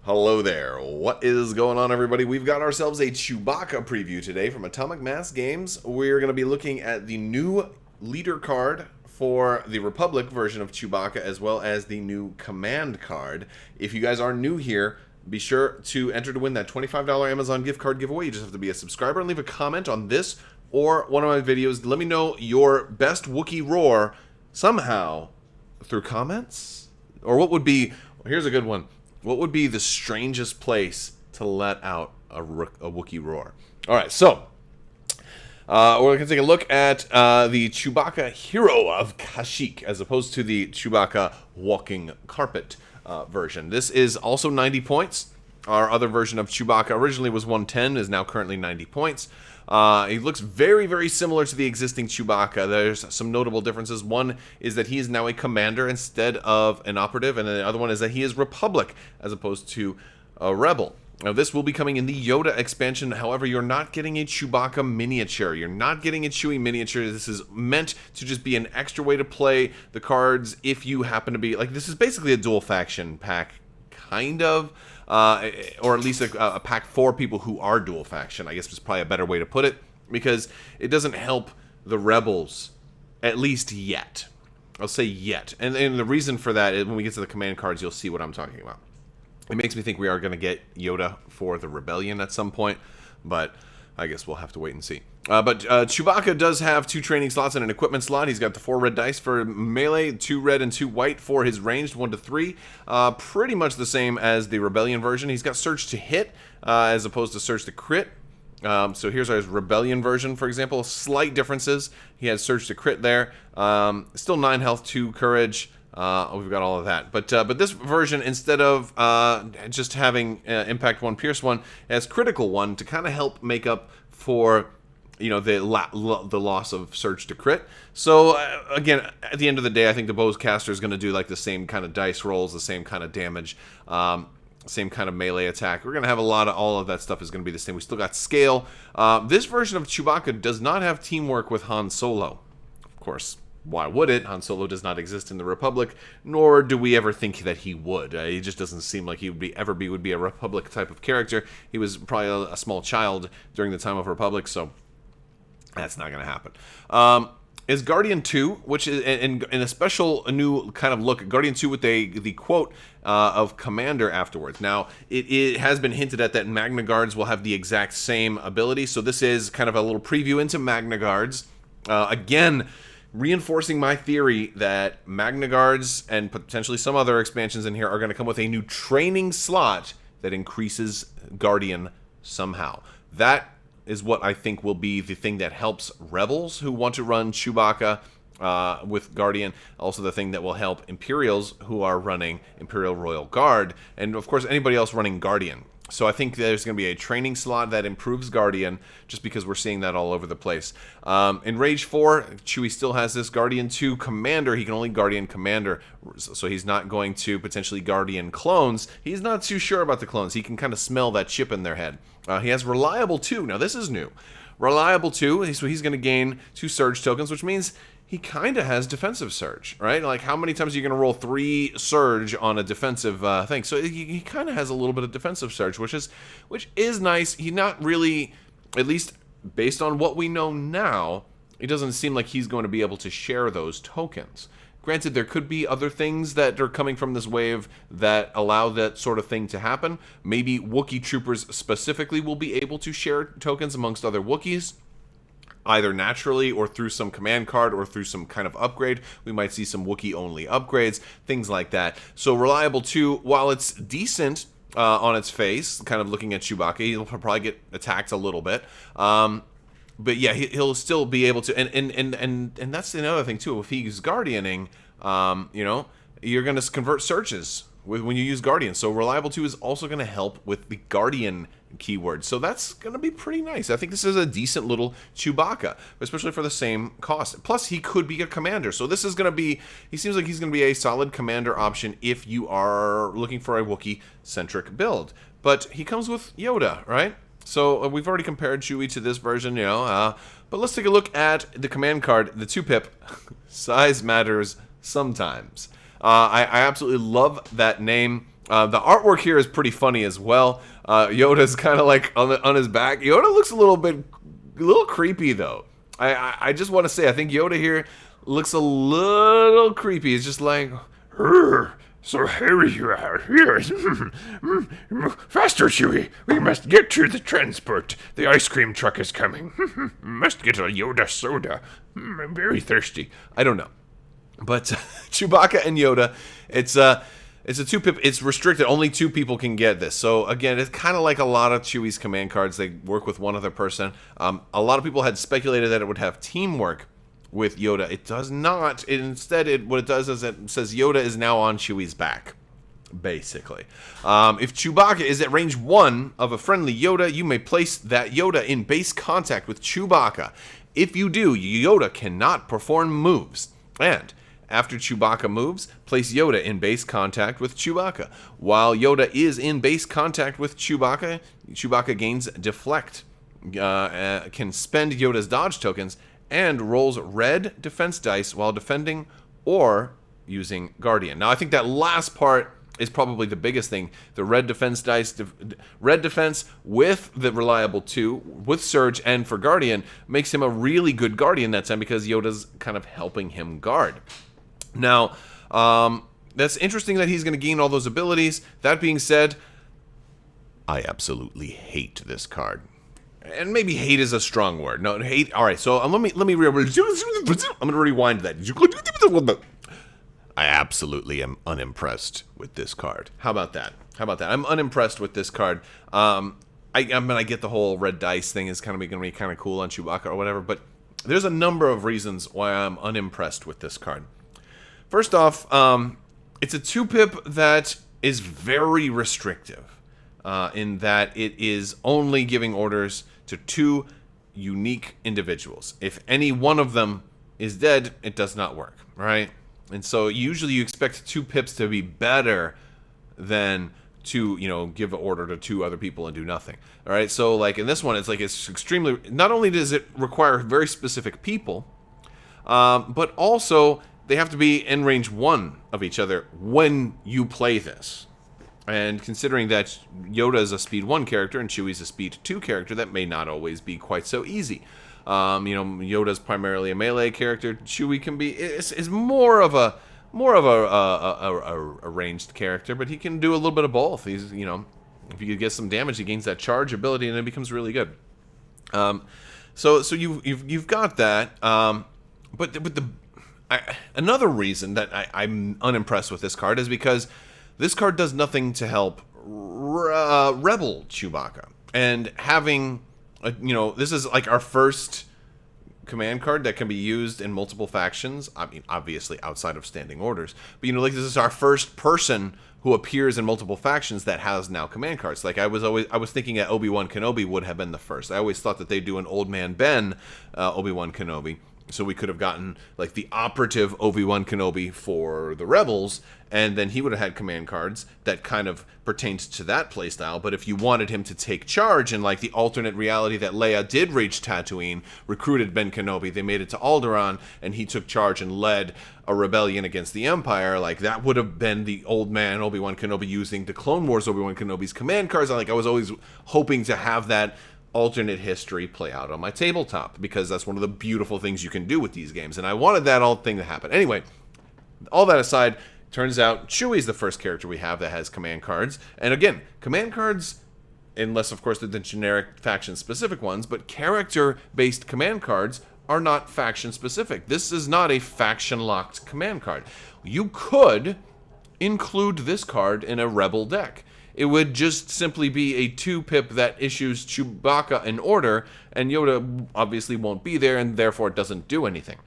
Hello there. What is going on, everybody? We've got ourselves a Chewbacca preview today from Atomic Mass Games. We're going to be looking at the new leader card for the Republic version of Chewbacca, as well as the new command card. If you guys are new here, be sure to enter to win that $25 Amazon gift card giveaway. You just have to be a subscriber and leave a comment on this or one of my videos. Let me know your best Wookiee roar somehow through comments. Or what would be, here's a good one. What would be the strangest place to let out a Wookiee roar? All right, so we're going to take a look at the Chewbacca Hero of Kashyyk, as opposed to the Chewbacca Walking Carpet version. This is also 90 points. Our other version of Chewbacca originally was 110, is now currently 90 points. He looks very, very similar to the existing Chewbacca. There's some notable differences. One is that he is now a commander instead of an operative, and the other one is that he is Republic as opposed to a rebel. Now, this will be coming in the Yoda expansion. However, you're not getting a Chewbacca miniature. You're not getting a Chewie miniature. This is meant to just be an extra way to play the cards if you happen to be... Like, this is basically a dual faction pack, kind of. Or at least a pack for people who are dual faction, I guess is probably a better way to put it, because it doesn't help the rebels, at least yet. I'll say yet. And the reason for that is when we get to the command cards, you'll see what I'm talking about. It makes me think we are going to get Yoda for the rebellion at some point, but I guess we'll have to wait and see. But Chewbacca does have 2 training slots and an equipment slot. He's got the 4 red dice for melee, 2 red and 2 white for his ranged, 1 to 3. Pretty much the same as the Rebellion version. He's got Surge to hit as opposed to Surge to crit. So here's our Rebellion version, for example. Slight differences. He has Surge to crit there. Still 9 health, 2 courage. We've got all of that. But this version, instead of just having Impact 1, Pierce 1, has Critical 1 to kind of help make up for... the loss of Surge to crit. So, again, at the end of the day, I think the Bowcaster is going to do like the same kind of dice rolls, the same kind of damage, same kind of melee attack. We're going to have all of that stuff is going to be the same. We still got scale. This version of Chewbacca does not have teamwork with Han Solo. Of course, why would it? Han Solo does not exist in the Republic, nor do we ever think that he would. He just doesn't seem like he would be a Republic type of character. He was probably a small child during the time of Republic, so... that's not going to happen. Is Guardian 2, which is in a special new kind of look, Guardian 2 with the quote of Commander afterwards. Now, it has been hinted at that Magna Guards will have the exact same ability, so this is kind of a little preview into Magna Guards. Again, reinforcing my theory that Magna Guards and potentially some other expansions in here are going to come with a new training slot that increases Guardian somehow. That is what I think will be the thing that helps rebels who want to run Chewbacca with Guardian. Also the thing that will help Imperials who are running Imperial Royal Guard. And of course anybody else running Guardian. So I think there's going to be a training slot that improves Guardian, just because we're seeing that all over the place. In Rage 4, Chewie still has this Guardian 2 Commander. He can only Guardian Commander, so he's not going to potentially Guardian clones. He's not too sure about the clones. He can kind of smell that chip in their head. He has Reliable 2. Now this is new. Reliable 2, so he's going to gain 2 Surge tokens, which means he kind of has defensive Surge, right? Like, how many times are you going to roll 3 Surge on a defensive thing? So he kind of has a little bit of defensive Surge, which is nice. He's not really, at least based on what we know now, it doesn't seem like he's going to be able to share those tokens. Granted, there could be other things that are coming from this wave that allow that sort of thing to happen. Maybe Wookiee troopers specifically will be able to share tokens amongst other Wookiees, either naturally or through some command card or through some kind of upgrade. We might see some Wookiee-only upgrades, things like that. So Reliable 2, while it's decent on its face, kind of looking at Chewbacca, he'll probably get attacked a little bit. But yeah, he'll still be able to, and that's another thing too. If he's guardianing, you're going to convert searches when you use Guardian. So Reliable 2 is also going to help with the Guardian keyword. So that's going to be pretty nice. I think this is a decent little Chewbacca, especially for the same cost. Plus, he could be a commander. So this is going to be, he seems like he's going to be a solid commander option if you are looking for a Wookiee-centric build. But he comes with Yoda, right? So we've already compared Chewie to this version, but let's take a look at the command card, the 2-pip. Size matters sometimes. I absolutely love that name. The artwork here is pretty funny as well. Yoda's kind of like on his back. Yoda looks a little creepy though. I just want to say, I think Yoda here looks a little creepy. It's just like, so hurry you are here. Faster, Chewie. We must get to the transport. The ice cream truck is coming. Must get a Yoda soda. I'm very thirsty. I don't know. But Chewbacca and Yoda, it's a 2-pip. It's restricted. Only 2 people can get this. So again, it's kind of like a lot of Chewie's command cards. They work with one other person. A lot of people had speculated that it would have teamwork with Yoda. It does not. Instead, what it does is it says Yoda is now on Chewie's back, basically. If Chewbacca is at range 1 of a friendly Yoda, you may place that Yoda in base contact with Chewbacca. If you do, Yoda cannot perform moves. And after Chewbacca moves, place Yoda in base contact with Chewbacca. While Yoda is in base contact with Chewbacca, Chewbacca gains Deflect, can spend Yoda's dodge tokens, and rolls red defense dice while defending or using Guardian. Now, I think that last part is probably the biggest thing. The red defense dice, red defense with the reliable 2, with Surge and for Guardian, makes him a really good Guardian that time because Yoda's kind of helping him guard. Now, that's interesting that he's going to gain all those abilities. That being said, I absolutely hate this card. And maybe hate is a strong word. No, hate. All right, so I'm going to rewind that. I absolutely am unimpressed with this card. How about that? I'm unimpressed with this card. I mean, I get the whole red dice thing is kind of going to be kind of cool on Chewbacca or whatever, but there's a number of reasons why I'm unimpressed with this card. First off, it's a 2-pip that is very restrictive in that it is only giving orders to 2 unique individuals. If any one of them is dead, it does not work, right? And so usually you expect 2 pips to be better than to, give an order to 2 other people and do nothing. All right, so like in this one, it's extremely, not only does it require very specific people, but also they have to be in range 1 of each other when you play this. And considering that Yoda is a speed 1 character and Chewie's a speed 2 character, that may not always be quite so easy. Yoda's primarily a melee character. Chewie can be is more of a ranged character, but he can do a little bit of both. He's if you get some damage, he gains that charge ability, and it becomes really good. So you've got that. Another reason that I'm unimpressed with this card is because this card does nothing to help Rebel Chewbacca. And having, this is like our first command card that can be used in multiple factions. I mean, obviously outside of standing orders. But, this is our first person who appears in multiple factions that has now command cards. Like I was thinking that Obi-Wan Kenobi would have been the first. I always thought that they'd do an Old Man Ben Obi-Wan Kenobi. So we could have gotten like the operative Obi-Wan Kenobi for the Rebels, and then he would have had command cards that kind of pertained to that playstyle. But if you wanted him to take charge in like the alternate reality that Leia did reach Tatooine, recruited Ben Kenobi, they made it to Alderaan, and he took charge and led a rebellion against the Empire, like that would have been the old man Obi-Wan Kenobi using the Clone Wars Obi-Wan Kenobi's command cards. Like I was always hoping to have that alternate history play out on my tabletop, because that's one of the beautiful things you can do with these games, and I wanted that all thing to happen. Anyway, all that aside, turns out Chewie's the first character we have that has command cards, and again, command cards, unless of course they're the generic faction-specific ones, but character-based command cards are not faction-specific. This is not a faction-locked command card. You could include this card in a Rebel deck. It would just simply be a 2-pip that issues Chewbacca an order, and Yoda obviously won't be there, and therefore it doesn't do anything.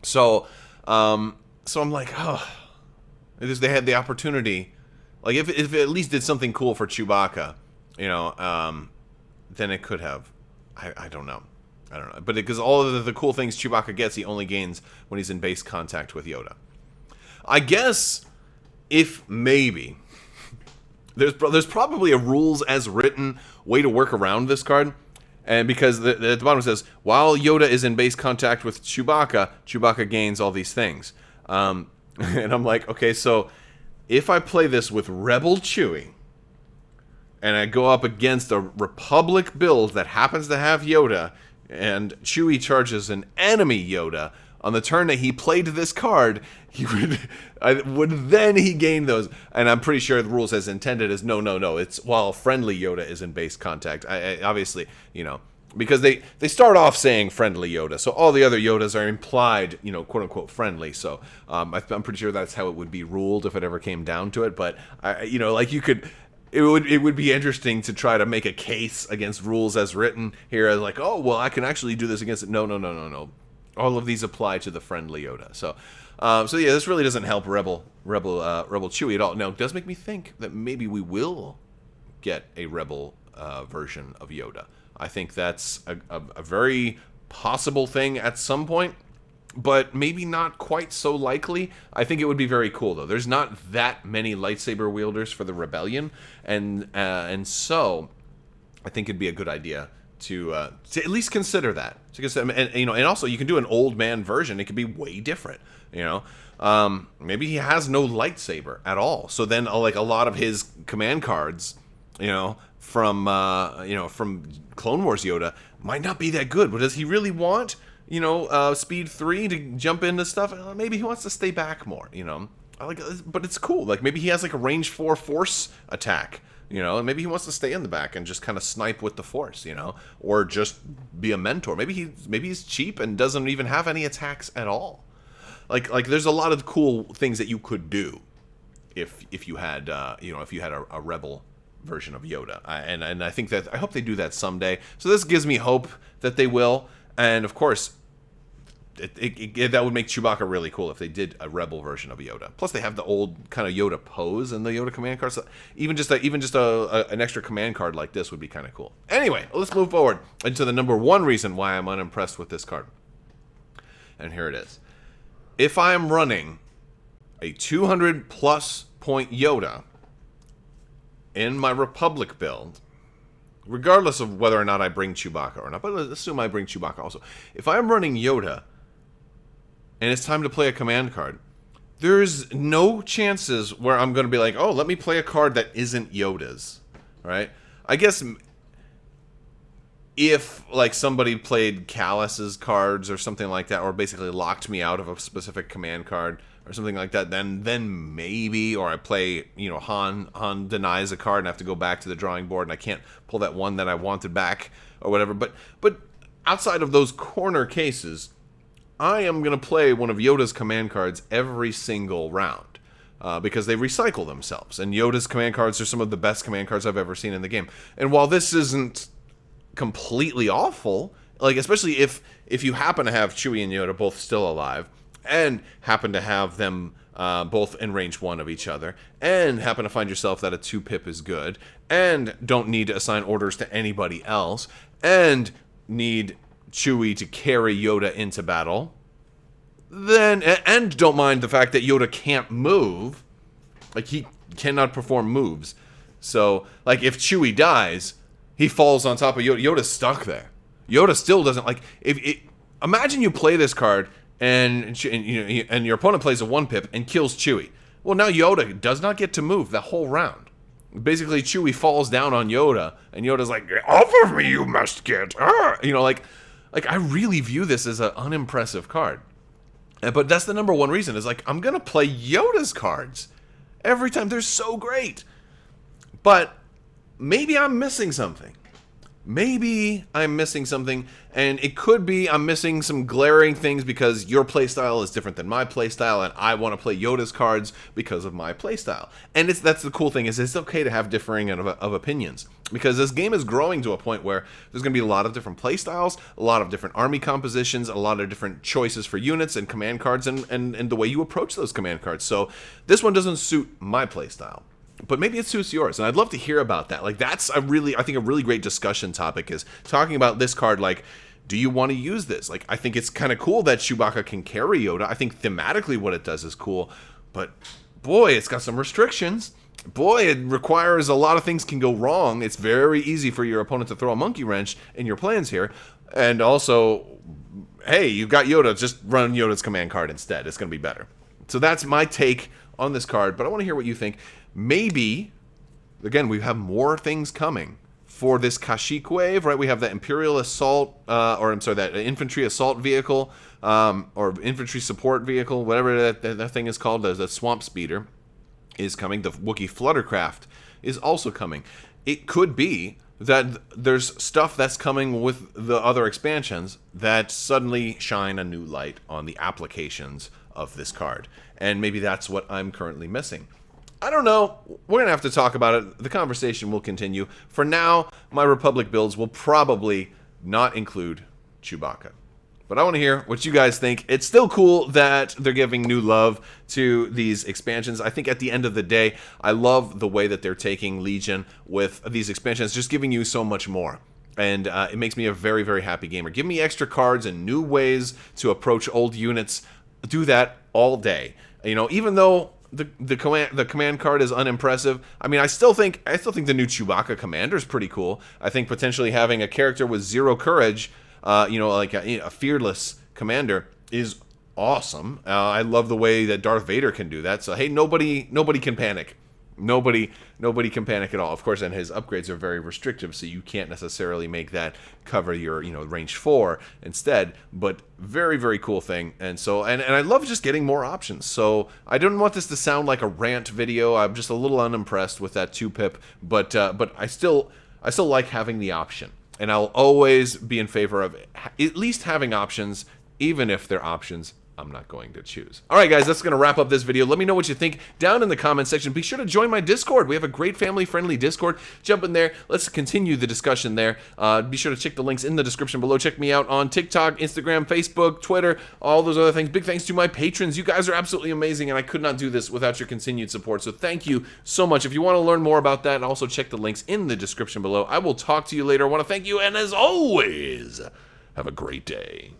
So I'm like, oh, they had the opportunity. Like if it at least did something cool for Chewbacca, then it could have. I don't know. But because all of the cool things Chewbacca gets, he only gains when he's in base contact with Yoda. I guess if maybe. There's probably a rules as written way to work around this card, and because at the bottom it says, while Yoda is in base contact with Chewbacca, Chewbacca gains all these things. And I'm like, okay, so if I play this with Rebel Chewie, and I go up against a Republic build that happens to have Yoda, and Chewie charges an enemy Yoda, on the turn that he played this card, he would then he gain those. And I'm pretty sure the rules as intended is no. It's while friendly Yoda is in base contact. I obviously, because they start off saying friendly Yoda, so all the other Yodas are implied, quote unquote friendly. So I'm pretty sure that's how it would be ruled if it ever came down to it. But you could. It would be interesting to try to make a case against rules as written here, as like, oh well, I can actually do this against it. No. All of these apply to the friendly Yoda. So yeah, this really doesn't help Rebel Chewie at all. Now, it does make me think that maybe we will get a Rebel version of Yoda. I think that's a very possible thing at some point, but maybe not quite so likely. I think it would be very cool, though. There's not that many lightsaber wielders for the Rebellion, and so I think it'd be a good idea to at least consider that. And also you can do an old man version. It could be way different. Maybe he has no lightsaber at all. So then, like a lot of his command cards, from Clone Wars Yoda might not be that good. But does he really want speed 3 to jump into stuff? Maybe he wants to stay back more. But it's cool. Like maybe he has like a range 4 force attack. And maybe he wants to stay in the back and just kind of snipe with the Force, or just be a mentor. Maybe he's cheap and doesn't even have any attacks at all. Like there's a lot of cool things that you could do if you had a Rebel version of Yoda. And I think that I hope they do that someday. So this gives me hope that they will. And of course, that would make Chewbacca really cool if they did a Rebel version of Yoda. Plus, they have the old kind of Yoda pose and the Yoda command cards. So even just an extra command card like this would be kind of cool. Anyway, let's move forward into the number one reason why I'm unimpressed with this card. And here it is. If I am running a 200+ point Yoda in my Republic build, regardless of whether or not I bring Chewbacca or not, but let's assume I bring Chewbacca also. If I am running Yoda and it's time to play a command card, there's no chances where I'm going to be like, oh, let me play a card that isn't Yoda's, right? I guess if like somebody played Callus's cards or something like that, or basically locked me out of a specific command card or something like that, then maybe, or I play, Han denies a card and I have to go back to the drawing board and I can't pull that one that I wanted back or whatever. But outside of those corner cases, I am going to play one of Yoda's command cards every single round because they recycle themselves. And Yoda's command cards are some of the best command cards I've ever seen in the game. And while this isn't completely awful, like especially if you happen to have Chewie and Yoda both still alive and happen to have them both in range 1 of each other, and happen to find yourself that a 2-pip is good, and don't need to assign orders to anybody else, and need Chewie to carry Yoda into battle, then, and don't mind the fact that Yoda can't move, like he cannot perform moves. So, like if Chewie dies, he falls on top of Yoda. Yoda's stuck there. Yoda still doesn't, like, imagine you play this card and your opponent plays a 1-pip and kills Chewie. Well, now Yoda does not get to move the whole round. Basically, Chewie falls down on Yoda, and Yoda's like, off of me, you must get. Like I really view this as an unimpressive card. But that's the number one reason, is like, I'm going to play Yoda's cards every time. They're so great. But maybe I'm missing something. Maybe I'm missing something, and it could be I'm missing some glaring things because your playstyle is different than my playstyle, and I want to play Yoda's cards because of my playstyle. And that's the cool thing, is it's okay to have differing of opinions, because this game is growing to a point where there's going to be a lot of different playstyles, a lot of different army compositions, a lot of different choices for units and command cards, and the way you approach those command cards. So this one doesn't suit my playstyle, but maybe it suits yours, and I'd love to hear about that. Like, that's I think a really great discussion topic, is talking about this card. Like, do you want to use this? Like, I think it's kind of cool that Chewbacca can carry Yoda. I think thematically what it does is cool, but boy, it's got some restrictions. Boy, it requires a lot of things can go wrong. It's very easy for your opponent to throw a monkey wrench in your plans here. And also, hey, you've got Yoda, just run Yoda's command card instead. It's going to be better. So that's my take on this card, but I want to hear what you think. Maybe, again, we have more things coming for this Kashyyk wave, right? We have that Imperial Assault, that Infantry Assault Vehicle, or Infantry Support Vehicle, whatever that thing is called, the Swamp Speeder is coming. The Wookiee Fluttercraft is also coming. It could be that there's stuff that's coming with the other expansions that suddenly shine a new light on the applications of this card. And maybe that's what I'm currently missing. I don't know. We're going to have to talk about it. The conversation will continue. For now, my Republic builds will probably not include Chewbacca. But I want to hear what you guys think. It's still cool that they're giving new love to these expansions. I think at the end of the day, I love the way that they're taking Legion with these expansions, just giving you so much more. And it makes me a very, very happy gamer. Give me extra cards and new ways to approach old units. Do that all day. You know, even though the command card is unimpressive, I mean, I still think the new Chewbacca Commander is pretty cool. I think potentially having a character with 0 courage, like a fearless commander, is awesome. I love the way that Darth Vader can do that. So hey, nobody can panic. Nobody can panic at all. Of course, and his upgrades are very restrictive, so you can't necessarily make that cover your range 4 instead. But very, very cool thing. And so and I love just getting more options. So I don't want this to sound like a rant video. I'm just a little unimpressed with that 2-pip, but I still like having the option. And I'll always be in favor of at least having options, even if they're options I'm not going to choose. All right, guys, that's going to wrap up this video. Let me know what you think down in the comment section. Be sure to join my Discord. We have a great family-friendly Discord. Jump in there. Let's continue the discussion there. Be sure to check the links in the description below. Check me out on TikTok, Instagram, Facebook, Twitter, all those other things. Big thanks to my patrons. You guys are absolutely amazing, and I could not do this without your continued support. So thank you so much. If you want to learn more about that, also check the links in the description below. I will talk to you later. I want to thank you, and as always, have a great day.